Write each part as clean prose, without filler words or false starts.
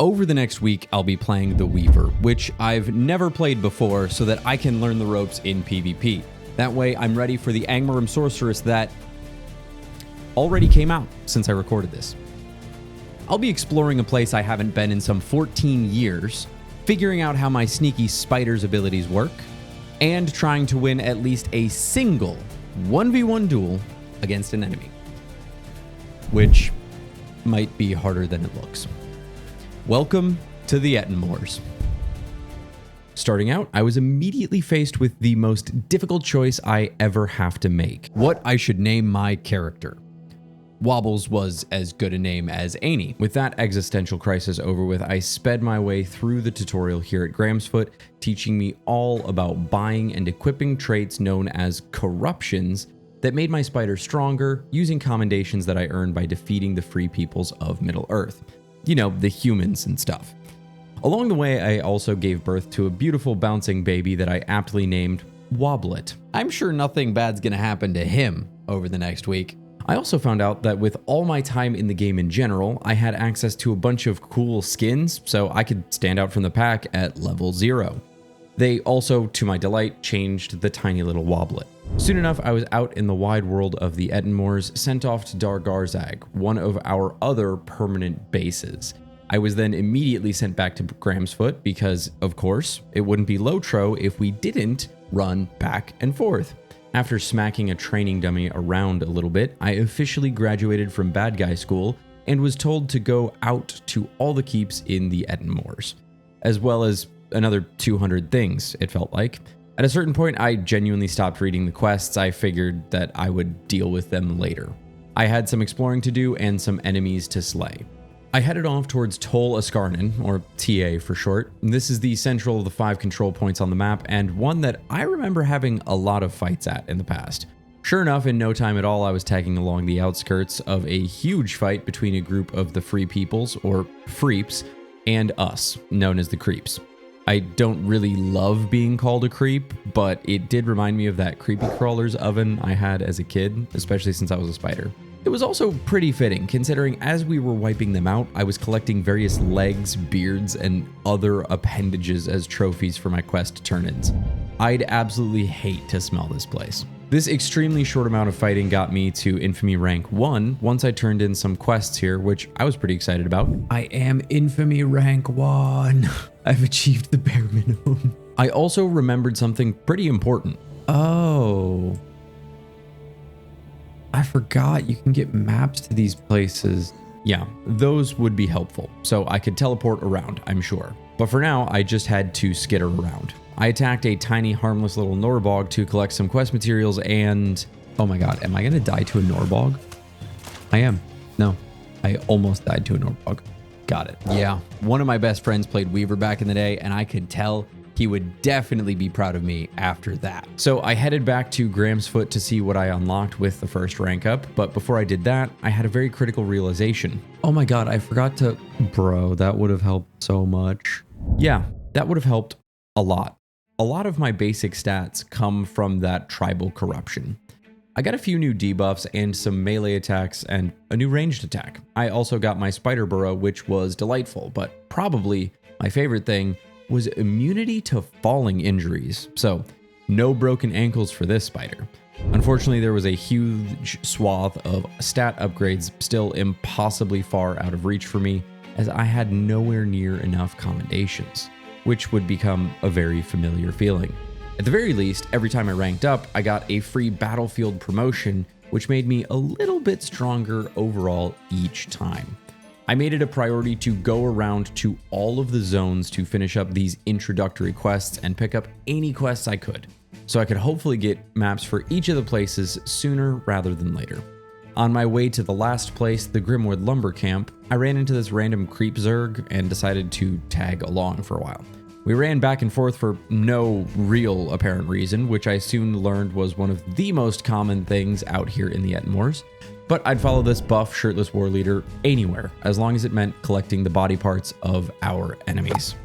Over the next week, I'll be playing the Weaver, which I've never played before so that I can learn the ropes in PvP. That way, I'm ready for the Angmarim Sorceress that already came out since I recorded this. I'll be exploring a place I haven't been in some 14 years, figuring out how my sneaky spider's abilities work, and trying to win at least a single 1v1 duel against an enemy, which might be harder than it looks. Welcome to the Ettenmoors. Starting out, I was immediately faced with the most difficult choice I ever have to make: what I should name my character. Wobbles was as good a name as any. With that existential crisis over with, I sped my way through the tutorial here at Gramsfoot, teaching me all about buying and equipping traits known as corruptions that made my spider stronger, using commendations that I earned by defeating the free peoples of Middle-earth. You know, the humans and stuff. Along the way, I also gave birth to a beautiful bouncing baby that I aptly named Wobblet. I'm sure nothing bad's gonna happen to him over the next week. I also found out that with all my time in the game in general, I had access to a bunch of cool skins, so I could stand out from the pack at level 0. They also, to my delight, changed the tiny little Wobblet. Soon enough, I was out in the wide world of the Ettenmoors, sent off to Dargarzag, one of our other permanent bases. I was then immediately sent back to Gramsfoot because, of course, it wouldn't be LOTRO if we didn't run back and forth. After smacking a training dummy around a little bit, I officially graduated from bad guy school and was told to go out to all the keeps in the Ettenmoors, as well as another 200 things, it felt like. At a certain point, I genuinely stopped reading the quests. I figured that I would deal with them later. I had some exploring to do and some enemies to slay. I headed off towards Tol Askarnen, or TA for short. This is the central of the 5 control points on the map, and one that I remember having a lot of fights at in the past. Sure enough, in no time at all, I was tagging along the outskirts of a huge fight between a group of the Free Peoples, or Freeps, and us, known as the Creeps. I don't really love being called a creep, but it did remind me of that creepy crawler's oven I had as a kid, especially since I was a spider. It was also pretty fitting, considering as we were wiping them out, I was collecting various legs, beards, and other appendages as trophies for my quest turn-ins. I'd absolutely hate to smell this place. This extremely short amount of fighting got me to Infamy rank 1 once I turned in some quests here, which I was pretty excited about. I am Infamy rank 1. I've achieved the bare minimum. I also remembered something pretty important. Oh. I forgot you can get maps to these places. Yeah, those would be helpful, so I could teleport around, I'm sure. But for now, I just had to skitter around. I attacked a tiny, harmless little Norbog to collect some quest materials and... oh my god, am I gonna die to a Norbog? I am. No, I almost died to a Norbog. Got it. Yeah, one of my best friends played Weaver back in the day, and I could tell he would definitely be proud of me after that. So I headed back to Gramsfoot to see what I unlocked with the first rank up, but before I did that, I had a very critical realization. Oh my god, I forgot to... bro, that would have helped so much. Yeah, that would have helped a lot. A lot of my basic stats come from that tribal corruption. I got a few new debuffs and some melee attacks and a new ranged attack. I also got my spider burrow, which was delightful, but probably my favorite thing was immunity to falling injuries. So no broken ankles for this spider. Unfortunately, there was a huge swath of stat upgrades still impossibly far out of reach for me, as I had nowhere near enough commendations, which would become a very familiar feeling. At the very least, every time I ranked up, I got a free battlefield promotion, which made me a little bit stronger overall each time. I made it a priority to go around to all of the zones to finish up these introductory quests and pick up any quests I could, so I could hopefully get maps for each of the places sooner rather than later. On my way to the last place, the Grimwood Lumber Camp, I ran into this random creep zerg and decided to tag along for a while. We ran back and forth for no real apparent reason, which I soon learned was one of the most common things out here in the Ettenmoors. But I'd follow this buff, shirtless war leader anywhere, as long as it meant collecting the body parts of our enemies.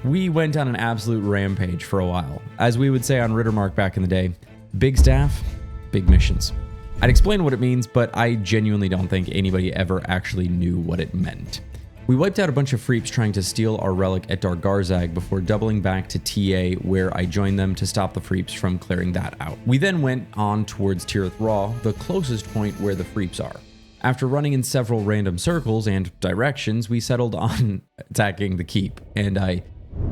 We went on an absolute rampage for a while. As we would say on Rittermark back in the day, big staff, big missions. I'd explain what it means, but I genuinely don't think anybody ever actually knew what it meant. We wiped out a bunch of Freeps trying to steal our relic at Dargarzag before doubling back to TA, where I joined them to stop the Freeps from clearing that out. We then went on towards Tirith Raw, the closest point where the Freeps are. After running in several random circles and directions, we settled on attacking the keep, and I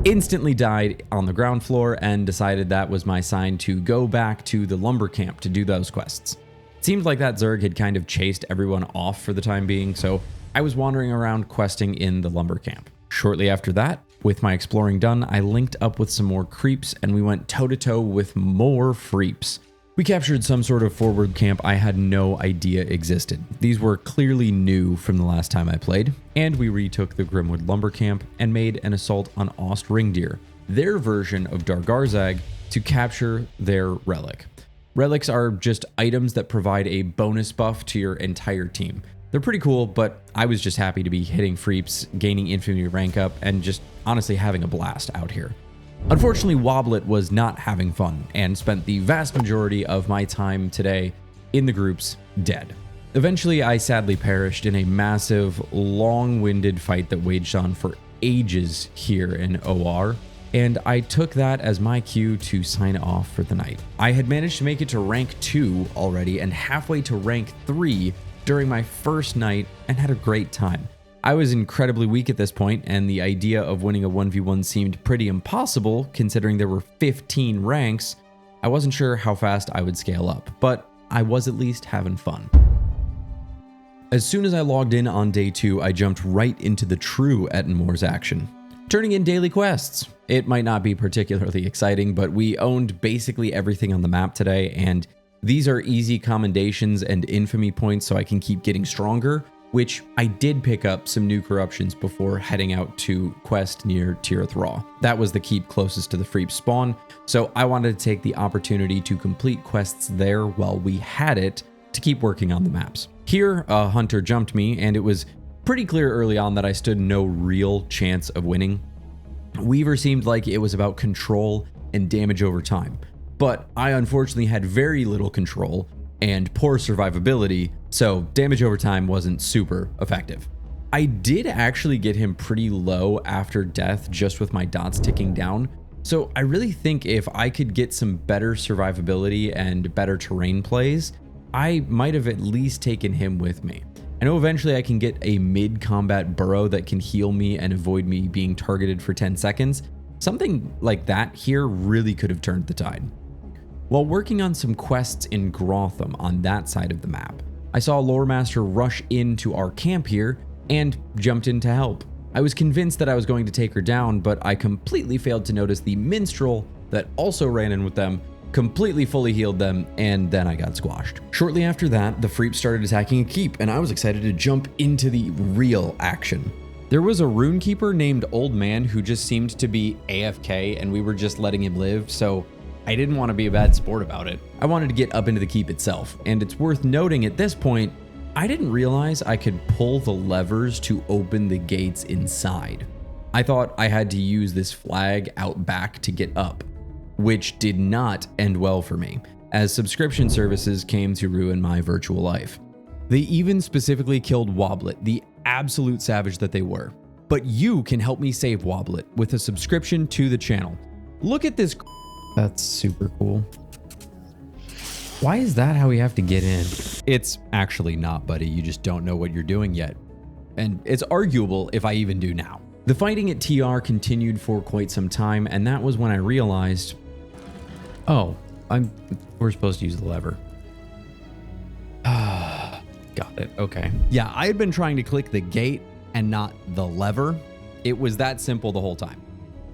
instantly died on the ground floor and decided that was my sign to go back to the lumber camp to do those quests. It seemed like that Zerg had kind of chased everyone off for the time being, so I was wandering around questing in the lumber camp. Shortly after that, with my exploring done, I linked up with some more creeps and we went toe-to-toe with more Freeps. We captured some sort of forward camp I had no idea existed. These were clearly new from the last time I played, and we retook the Grimwood lumber camp and made an assault on Ost Ringdeer, their version of Dargarzag, to capture their relic. Relics are just items that provide a bonus buff to your entire team. They're pretty cool, but I was just happy to be hitting Freeps, gaining infamy rank up, and just honestly having a blast out here. Unfortunately, Wobblet was not having fun and spent the vast majority of my time today in the groups dead. Eventually, I sadly perished in a massive, long-winded fight that waged on for ages here in OR, and I took that as my cue to sign off for the night. I had managed to make it to rank 2 already and halfway to rank 3 during my first night and had a great time. I was incredibly weak at this point, and the idea of winning a 1v1 seemed pretty impossible considering there were 15 ranks. I wasn't sure how fast I would scale up, but I was at least having fun. As soon as I logged in on day 2, I jumped right into the true Ettenmoors action, turning in daily quests. It might not be particularly exciting, but we owned basically everything on the map today, and these are easy commendations and infamy points so I can keep getting stronger, which I did pick up some new corruptions before heading out to quest near Tirith Raw. That was the keep closest to the Freep spawn, so I wanted to take the opportunity to complete quests there while we had it to keep working on the maps. Here, a hunter jumped me, and it was pretty clear early on that I stood no real chance of winning. Weaver seemed like it was about control and damage over time, but I unfortunately had very little control and poor survivability, so damage over time wasn't super effective. I did actually get him pretty low after death just with my dots ticking down, so I really think if I could get some better survivability and better terrain plays, I might have at least taken him with me. I know eventually I can get a mid-combat burrow that can heal me and avoid me being targeted for 10 seconds. Something like that here really could have turned the tide. While working on some quests in Grotham on that side of the map, I saw a lore master rush into our camp here and jumped in to help. I was convinced that I was going to take her down, but I completely failed to notice the minstrel that also ran in with them, completely fully healed them, and then I got squashed. Shortly after that, the Freeps started attacking a keep, and I was excited to jump into the real action. There was a runekeeper named Old Man who just seemed to be AFK, and we were just letting him live, so I didn't want to be a bad sport about it. I wanted to get up into the keep itself, and it's worth noting at this point, I didn't realize I could pull the levers to open the gates inside. I thought I had to use this flag out back to get up, which did not end well for me, as subscription services came to ruin my virtual life. They even specifically killed Wobblet, the absolute savage that they were. But you can help me save Wobblet with a subscription to the channel. Look at this. That's super cool. Why is that how we have to get in? It's actually not, buddy. You just don't know what you're doing yet. And it's arguable if I even do now. The fighting at TR continued for quite some time, and that was when I realized, oh, we're supposed to use the lever. Got it, okay. Yeah, I had been trying to click the gate and not the lever. It was that simple the whole time.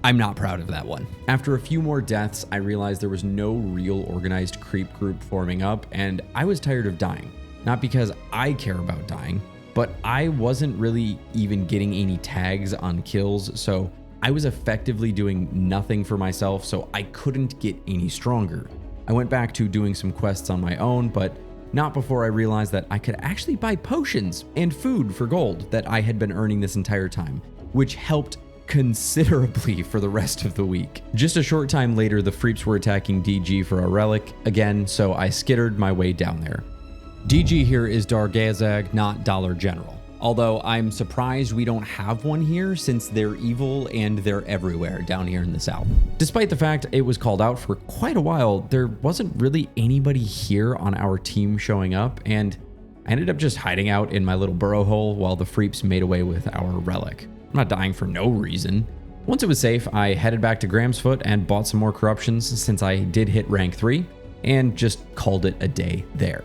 I'm not proud of that one. After a few more deaths, I realized there was no real organized creep group forming up, and I was tired of dying. Not because I care about dying, but I wasn't really even getting any tags on kills, so I was effectively doing nothing for myself, so I couldn't get any stronger. I went back to doing some quests on my own, but not before I realized that I could actually buy potions and food for gold that I had been earning this entire time, which helped considerably for the rest of the week. Just a short time later, the Freeps were attacking DG for a relic again, so I skittered my way down there. DG here is Dargarzag, not Dollar General. Although I'm surprised we don't have one here since they're evil and they're everywhere down here in the south. Despite the fact it was called out for quite a while, there wasn't really anybody here on our team showing up, and I ended up just hiding out in my little burrow hole while the Freeps made away with our relic. I'm not dying for no reason. Once it was safe, I headed back to Graham's Foot and bought some more corruptions since I did hit rank 3, and just called it a day there.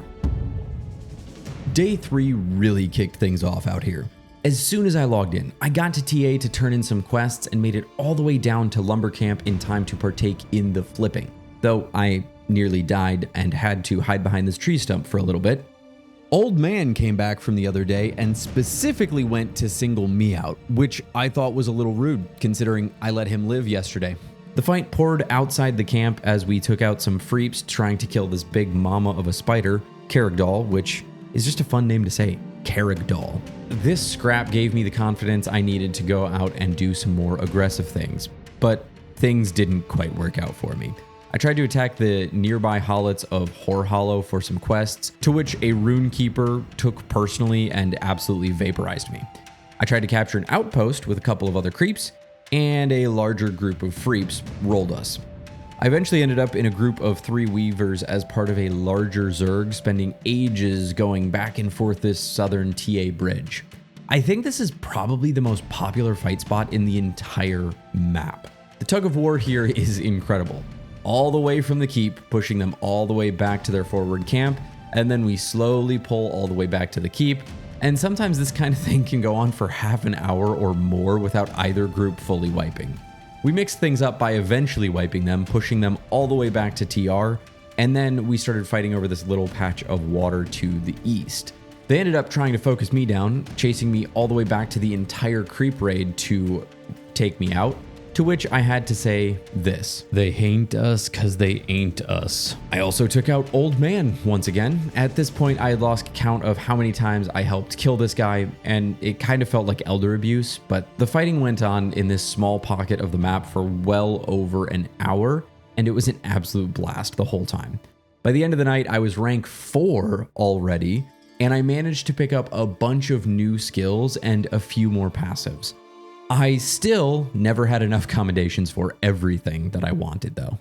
Day 3 really kicked things off out here. As soon as I logged in, I got to TA to turn in some quests and made it all the way down to Lumber Camp in time to partake in the flipping, though I nearly died and had to hide behind this tree stump for a little bit. Old Man came back from the other day and specifically went to single me out, which I thought was a little rude considering I let him live yesterday. The fight poured outside the camp as we took out some Freeps trying to kill this big mama of a spider, Carragdoll, which is just a fun name to say, Carragdoll. This scrap gave me the confidence I needed to go out and do some more aggressive things, but things didn't quite work out for me. I tried to attack the nearby hollets of Whore Hollow for some quests, to which a rune keeper took personally and absolutely vaporized me. I tried to capture an outpost with a couple of other creeps, and a larger group of Freeps rolled us. I eventually ended up in a group of 3 weavers as part of a larger zerg, spending ages going back and forth this southern TA bridge. I think this is probably the most popular fight spot in the entire map. The tug of war here is incredible. All the way from the keep, pushing them all the way back to their forward camp, and then we slowly pull all the way back to the keep, and sometimes this kind of thing can go on for half an hour or more without either group fully wiping. We mixed things up by eventually wiping them, pushing them all the way back to TR, and then we started fighting over this little patch of water to the east. They ended up trying to focus me down, chasing me all the way back to the entire creep raid to take me out, to which I had to say this: they hate us cause they ain't us. I also took out Old Man once again. At this point, I had lost count of how many times I helped kill this guy, and it kind of felt like elder abuse, but the fighting went on in this small pocket of the map for well over an hour, and it was an absolute blast the whole time. By the end of the night, I was rank 4 already, and I managed to pick up a bunch of new skills and a few more passives. I still never had enough commendations for everything that I wanted though.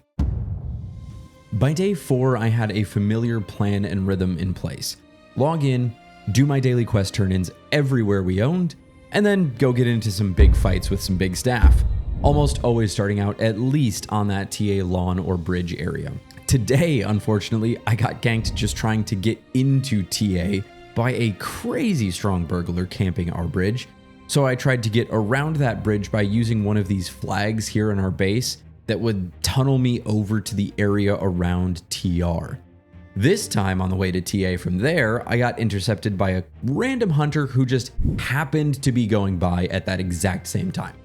By day 4, I had a familiar plan and rhythm in place. Log in, do my daily quest turn-ins everywhere we owned, and then go get into some big fights with some big staff. Almost always starting out at least on that TA lawn or bridge area. Today, unfortunately, I got ganked just trying to get into TA by a crazy strong burglar camping our bridge. So I tried to get around that bridge by using one of these flags here in our base that would tunnel me over to the area around TR. This time on the way to TA from there, I got intercepted by a random hunter who just happened to be going by at that exact same time.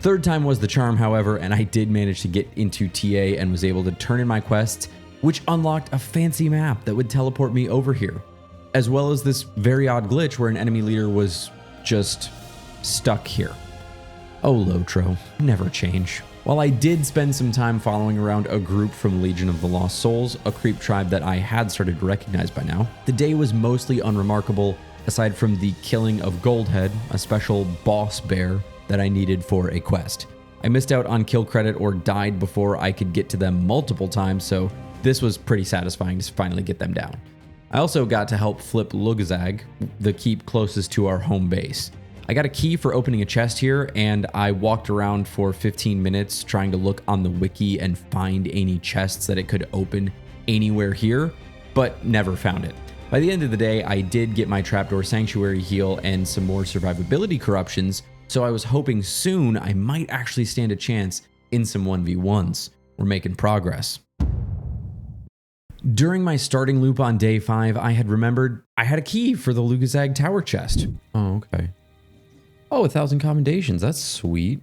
Third time was the charm, however, and I did manage to get into TA and was able to turn in my quests, which unlocked a fancy map that would teleport me over here, as well as this very odd glitch where an enemy leader was just stuck here. Oh, LOTRO, never change. While I did spend some time following around a group from Legion of the Lost Souls, a creep tribe that I had started to recognize by now, the day was mostly unremarkable, aside from the killing of Goldhead, a special boss bear that I needed for a quest. I missed out on kill credit or died before I could get to them multiple times, so this was pretty satisfying to finally get them down. I also got to help flip Lugazag, the keep closest to our home base. I got a key for opening a chest here, and I walked around for 15 minutes trying to look on the wiki and find any chests that it could open anywhere here, but never found it. By the end of the day, I did get my Trapdoor Sanctuary heal and some more survivability corruptions, so I was hoping soon I might actually stand a chance in some 1v1s. We're making progress. During my starting loop on day 5, I had remembered I had a key for the Lugazag Tower chest. Oh, okay. Oh, 1,000 commendations. That's sweet.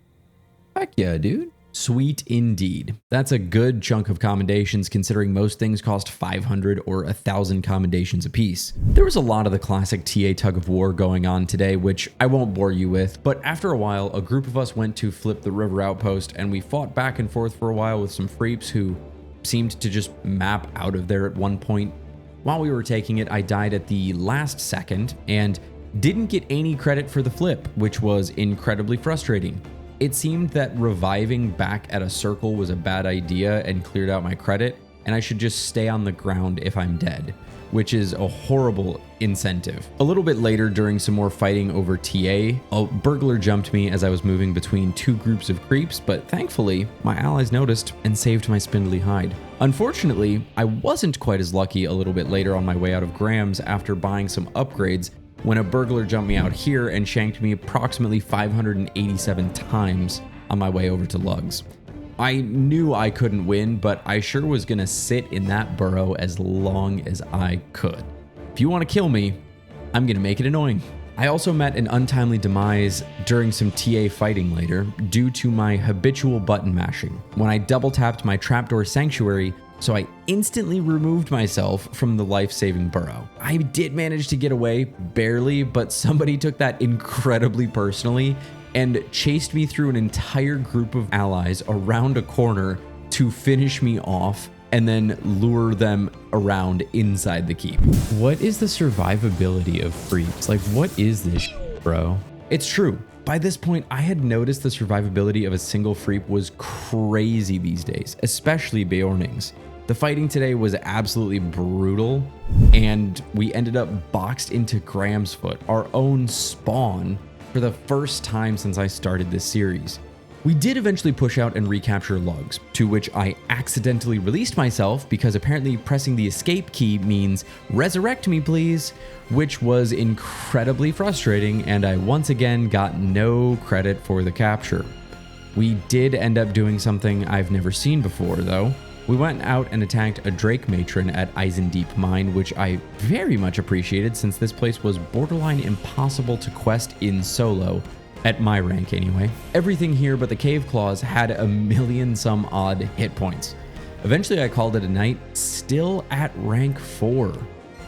Heck yeah, dude. Sweet indeed. That's a good chunk of commendations considering most things cost 500 or 1,000 commendations apiece. There was a lot of the classic TA tug of war going on today, which I won't bore you with, but after a while, a group of us went to flip the river outpost and we fought back and forth for a while with some Freeps who seemed to just map out of there at one point. While we were taking it, I died at the last second, and Didn't get any credit for the flip, which was incredibly frustrating. It seemed that reviving back at a circle was a bad idea and cleared out my credit, and I should just stay on the ground if I'm dead, which is a horrible incentive. A little bit later, during some more fighting over TA, a burglar jumped me as I was moving between two groups of creeps, but thankfully, my allies noticed and saved my spindly hide. Unfortunately, I wasn't quite as lucky a little bit later on my way out of Graham's after buying some upgrades when a burglar jumped me out here and shanked me approximately 587 times on my way over to Lugs. I knew I couldn't win, but I sure was gonna sit in that burrow as long as I could. If you want to kill me, I'm gonna make it annoying. I also met an untimely demise during some TA fighting later due to my habitual button mashing when I double tapped my trapdoor sanctuary, so I instantly removed myself from the life-saving burrow. I did manage to get away, barely, but somebody took that incredibly personally and chased me through an entire group of allies around a corner to finish me off and then lure them around inside the keep. What is the survivability of Freeps? Like, what is this bro? It's true. By this point, I had noticed the survivability of a single Freep was crazy these days, especially Beornings. The fighting today was absolutely brutal, and we ended up boxed into Graham's Foot, our own spawn, for the first time since I started this series. We did eventually push out and recapture Lugs, to which I accidentally released myself because apparently pressing the escape key means resurrect me please, which was incredibly frustrating, and I once again got no credit for the capture. We did end up doing something I've never seen before though. We went out and attacked a Drake matron at Eisendeep Mine, which I very much appreciated since this place was borderline impossible to quest in solo, at my rank anyway. Everything here but the cave claws had a million some odd hit points. Eventually I called it a night, still at rank 4.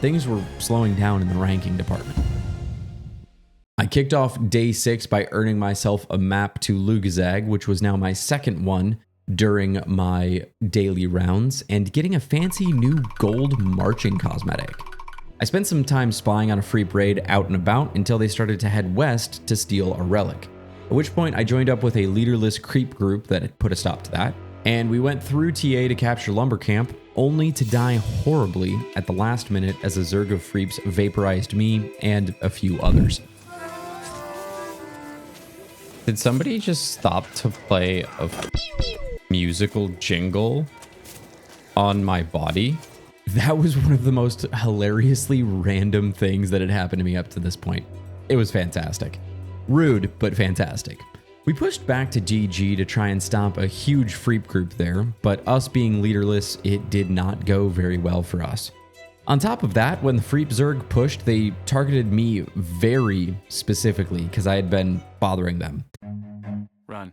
Things were slowing down in the ranking department. I kicked off day 6 by earning myself a map to Lugazag, which was now my second one during my daily rounds, and getting a fancy new gold marching cosmetic. I spent some time spying on a Freep raid out and about until they started to head west to steal a relic, at which point I joined up with a leaderless creep group that had put a stop to that, and we went through TA to capture Lumber Camp, only to die horribly at the last minute as a zerg of Freeps vaporized me and a few others. Did somebody just stop to play a musical jingle on my body? That was one of the most hilariously random things that had happened to me up to this point. It was fantastic. Rude, but fantastic. We pushed back to GG to try and stop a huge Freep group there, but us being leaderless, it did not go very well for us. On top of that, when the Freep Zerg pushed, they targeted me very specifically because I had been bothering them. Run.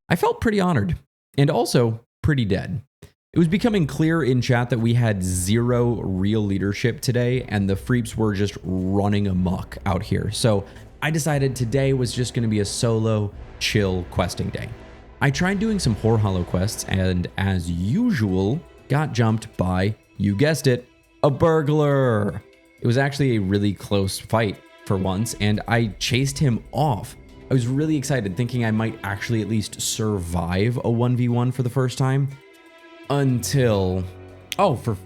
I felt pretty honored, and also pretty dead. It was becoming clear in chat that we had zero real leadership today, and the Freeps were just running amok out here. So I decided today was just going to be a solo, chill questing day. I tried doing some Whore Hollow quests, and as usual, got jumped by, you guessed it, a burglar. It was actually a really close fight for once, and I chased him off. I was really excited, thinking I might actually at least survive a 1v1 for the first time. Until... oh, for...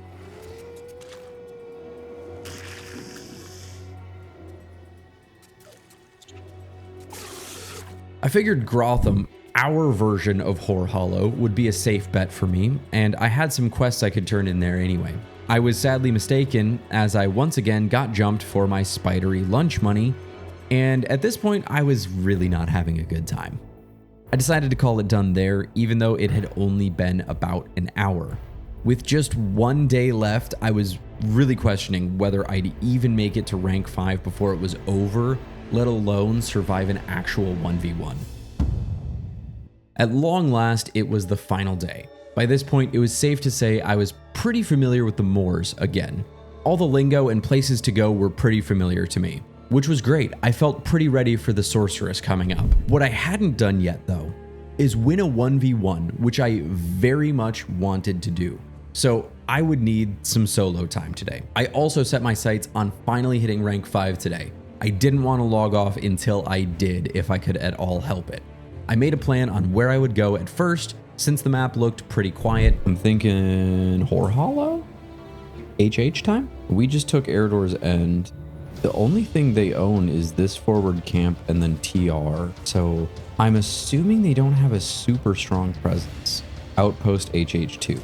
I figured Grotham, our version of Whore Hollow, would be a safe bet for me, and I had some quests I could turn in there anyway. I was sadly mistaken, as I once again got jumped for my spidery lunch money, and at this point, I was really not having a good time. I decided to call it done there, even though it had only been about an hour. With just one day left, I was really questioning whether I'd even make it to rank 5 before it was over, let alone survive an actual 1v1. At long last, it was the final day. By this point, it was safe to say I was pretty familiar with the moors again. All the lingo and places to go were pretty familiar to me, which was great. I felt pretty ready for the Sorceress coming up. What I hadn't done yet, though, is win a 1v1, which I very much wanted to do. So I would need some solo time today. I also set my sights on finally hitting rank 5 today. I didn't want to log off until I did if I could at all help it. I made a plan on where I would go at first since the map looked pretty quiet. I'm thinking Whore Hollow? HH time? We just took Eredor's End. The only thing they own is this forward camp and then TR. So I'm assuming they don't have a super strong presence. Outpost HH2.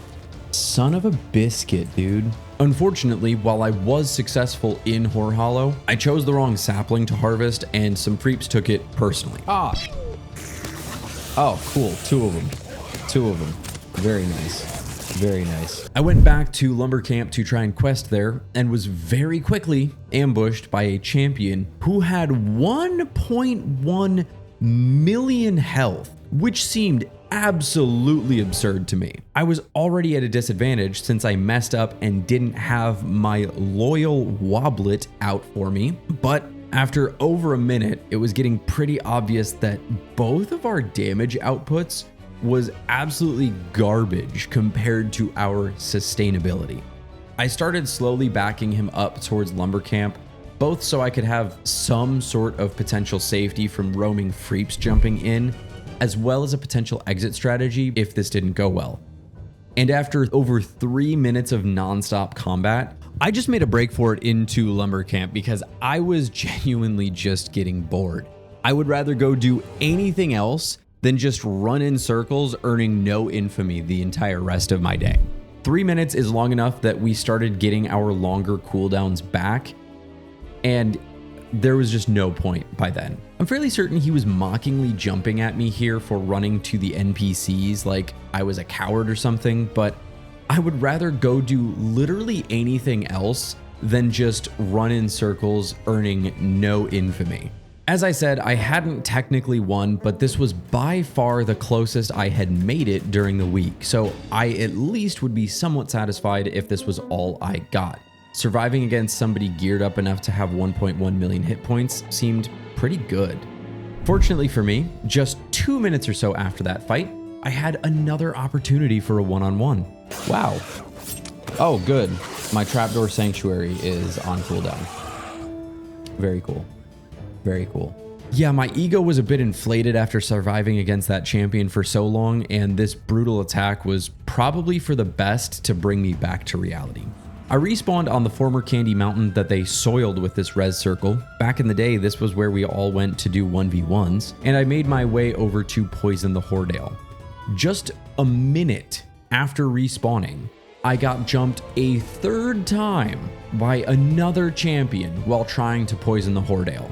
Son of a biscuit, dude. Unfortunately, while I was successful in Whore Hollow, I chose the wrong sapling to harvest and some Freeps took it personally. Oh, cool. Two of them. Very nice. Very nice. I went back to Lumber Camp to try and quest there and was very quickly ambushed by a champion who had 1.1 million health, which seemed absolutely absurd to me. I was already at a disadvantage since I messed up and didn't have my loyal Wobblet out for me, but after over a minute, it was getting pretty obvious that both of our damage outputs was absolutely garbage compared to our sustainability. I started slowly backing him up towards Lumber Camp, both so I could have some sort of potential safety from roaming Freeps jumping in, as well as a potential exit strategy if this didn't go well. And after over 3 minutes of nonstop combat, I just made a break for it into Lumber Camp because I was genuinely just getting bored. I would rather go do anything else than just run in circles, earning no infamy the entire rest of my day. 3 minutes is long enough that we started getting our longer cooldowns back, and there was just no point by then. I'm fairly certain he was mockingly jumping at me here for running to the NPCs like I was a coward or something, but I would rather go do literally anything else than just run in circles, earning no infamy. As I said, I hadn't technically won, but this was by far the closest I had made it during the week, so I at least would be somewhat satisfied if this was all I got. Surviving against somebody geared up enough to have 1.1 million hit points seemed pretty good. Fortunately for me, just 2 minutes or so after that fight, I had another opportunity for a one-on-one. Wow. Oh, good. My trapdoor sanctuary is on cooldown. Very cool. Very cool. Yeah, my ego was a bit inflated after surviving against that champion for so long, and this brutal attack was probably for the best to bring me back to reality. I respawned on the former Candy Mountain that they soiled with this res circle. Back in the day, this was where we all went to do 1v1s, and I made my way over to poison the Hordale. Just a minute after respawning, I got jumped a third time by another champion while trying to poison the Hordale.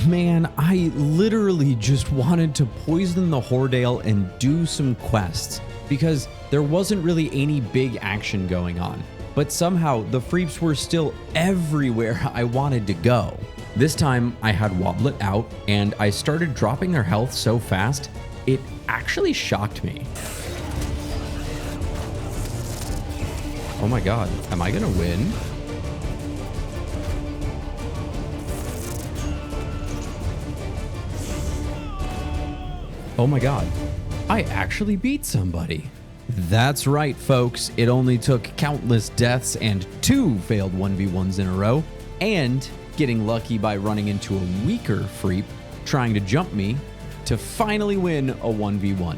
Man, I literally just wanted to poison the Hordale and do some quests because there wasn't really any big action going on. But somehow the Freeps were still everywhere I wanted to go. This time I had Wobblet out and I started dropping their health so fast, it actually shocked me. Oh my god, am I gonna win? Oh my god, I actually beat somebody. That's right, folks. It only took countless deaths and 2 failed 1v1s in a row, and getting lucky by running into a weaker Freep trying to jump me to finally win a 1v1.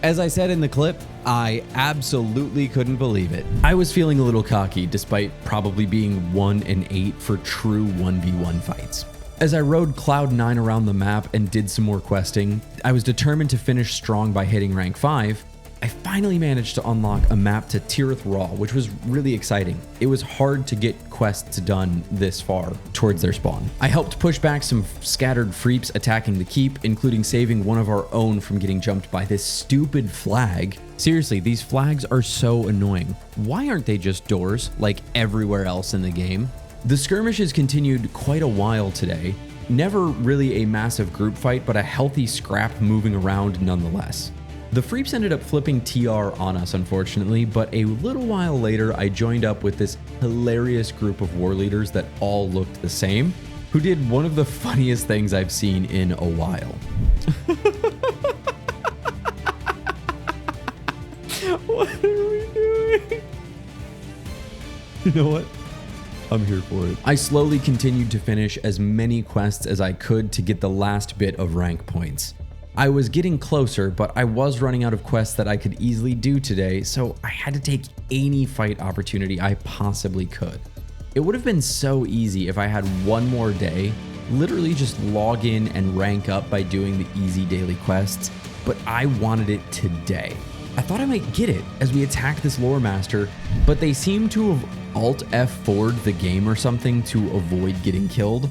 As I said in the clip, I absolutely couldn't believe it. I was feeling a little cocky despite probably being 1-8 for true 1v1 fights. As I rode Cloud 9 around the map and did some more questing, I was determined to finish strong by hitting rank 5. I finally managed to unlock a map to Tirith Raw, which was really exciting. It was hard to get quests done this far towards their spawn. I helped push back some scattered Freeps attacking the keep, including saving one of our own from getting jumped by this stupid flag. Seriously, these flags are so annoying. Why aren't they just doors like everywhere else in the game? The skirmishes continued quite a while today. Never really a massive group fight, but a healthy scrap moving around nonetheless. The Freeps ended up flipping TR on us, unfortunately, but a little while later, I joined up with this hilarious group of war leaders that all looked the same, who did one of the funniest things I've seen in a while. What are we doing? You know what? I'm here for it. I slowly continued to finish as many quests as I could to get the last bit of rank points. I was getting closer, but I was running out of quests that I could easily do today, so I had to take any fight opportunity I possibly could. It would have been so easy if I had one more day, literally just log in and rank up by doing the easy daily quests, but I wanted it today. I thought I might get it as we attacked this lore master, but they seem to have Alt F4'd the game or something to avoid getting killed.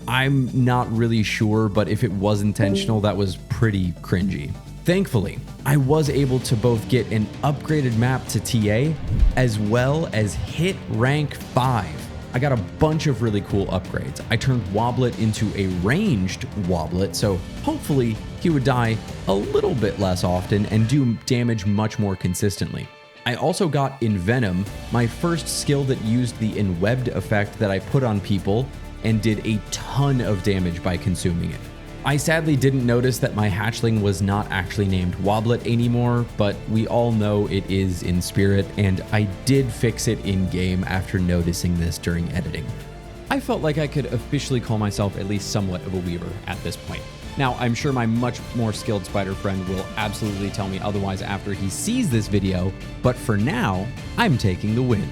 I'm not really sure, but if it was intentional, that was pretty cringy. Thankfully, I was able to both get an upgraded map to TA as well as hit rank 5. I got a bunch of really cool upgrades. I turned Wobblet into a ranged Wobblet, so hopefully he would die a little bit less often and do damage much more consistently. I also got Envenom, my first skill that used the Enwebbed effect that I put on people and did a ton of damage by consuming it. I sadly didn't notice that my hatchling was not actually named Wobblet anymore, but we all know it is in spirit, and I did fix it in-game after noticing this during editing. I felt like I could officially call myself at least somewhat of a weaver at this point. Now, I'm sure my much more skilled spider friend will absolutely tell me otherwise after he sees this video, but for now, I'm taking the win.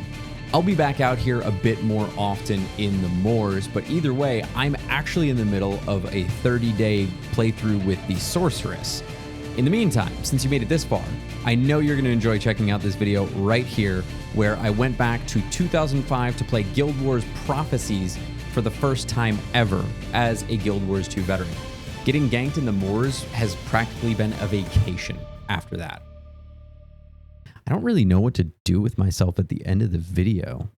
I'll be back out here a bit more often in the moors, but either way, I'm actually in the middle of a 30-day playthrough with the Sorceress. In the meantime, since you made it this far, I know you're going to enjoy checking out this video right here, where I went back to 2005 to play Guild Wars Prophecies for the first time ever as a Guild Wars 2 veteran. Getting ganked in the moors has practically been a vacation after that. I don't really know what to do with myself at the end of the video.